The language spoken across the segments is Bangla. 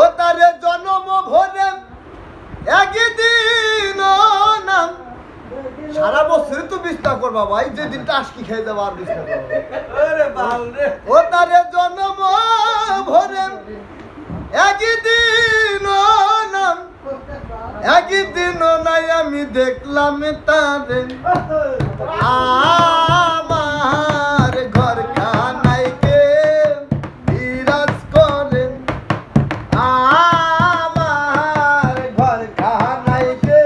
ও তারে জন্ম ভরে একদিন নাম সারা বছর তো বিস্তার করবা ভাই, যেদিন টাসকি খেয়ে যাবো আর বিস্তার করবা। ও তারে জন্ম ভরে একদিন নাম একদিন নাই আমি দেখলাম তারে আমার ঘর খানাই কে বিরাজ করেন, আমার ঘর খানাই কে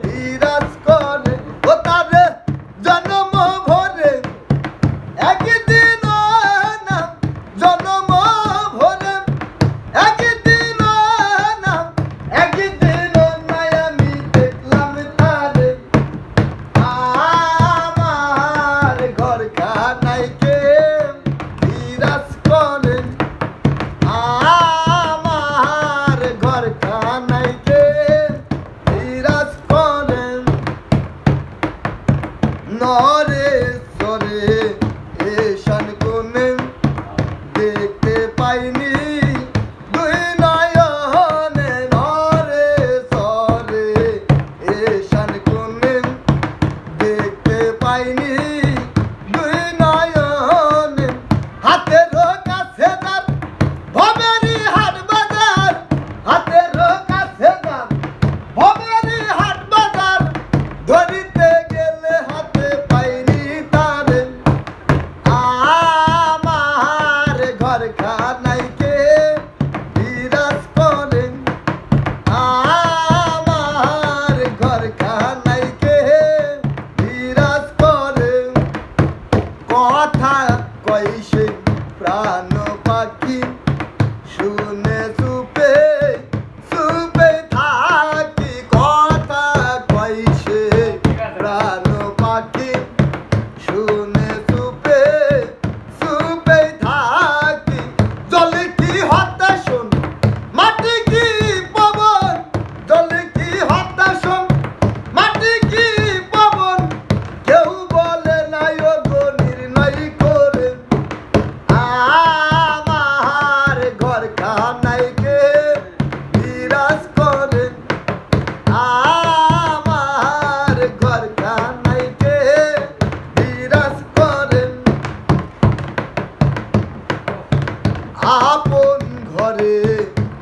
বিরাজ করেন। ও তারে জন্ম ভরে একদিন নাম জন্ম ভরে একদিন নাম একদিন নাই আমি দেখলাম তারে আমার ঘর খানাই কে বিরাজ করেন, আমার ঘর খানাই কে বিরাজ করেন। নরে সরে এশান কোনে দেখতে পাইনি দুই নয়নে, নরে সরে এশান কোনে দেখতে পাইনি দুই নয়নে। হাতের কাছে যার ভবেরি হাট বাজার, হাতের কাছে যার ভবেরি হাট বাজার, ধরিতে গেলে হাতে পাইনি তারে আমার ঘর খানাই কে বিরাজ করেন, আমার ঘর খানাই কে বিরাজ করেন। কথা কইছে প্রাণ পাখি শুনে চুপে চুপে থাকি, কথা কইছে প্রাণ পাখি শুনে চুপে চুপে থাকি। জলে কি হত্যা শোন মাটি কি পবন, জলে কি হত্যা শোন মাটি কি পবন, কেউ বলে নাই ও গো নির্ণয় করে আমার ঘর খানাই কে বিরাজ করেন, আমার ঘর খানাই কে বিরাজ করেন। আপন ঘরে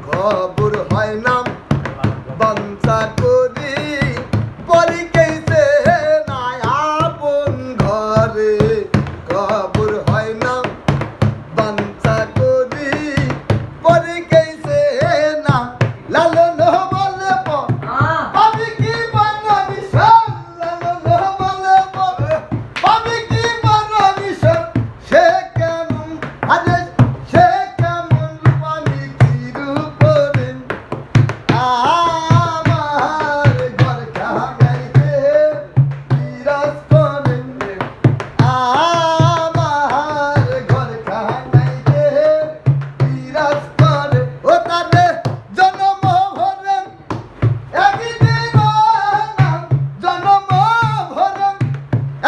খবর হয় না বাঞ্ছা করি পরিকেছে নাই, আপন ঘরে খবর হয় না বাঞ্ছা করি পরিকেছে না। লালন বলে পাবি কি বাংলাদেশন, লালন বলে পাবি কি বাংলাদেশন, সে কেমন আরে সে কেমন রূপানি কি রূপরে আমার ঘর খানাই কে বিরাজ করেন, আমার ঘর খানাই কে বিরাজ করে। ও তারে জন্ম ভরে একদিন নাম জন্ম ভরে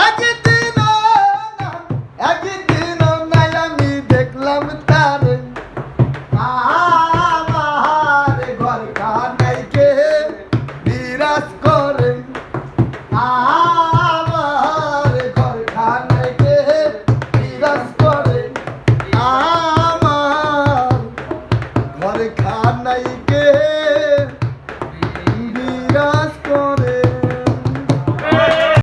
একদিন নাম একদিন নাই আমি দেখলাম তারে আমার ঘর খানাই কে বিরাজ করেন, আমার ঘর খানাই কে বিরাজ করেন, আমার ঘর খানাই কে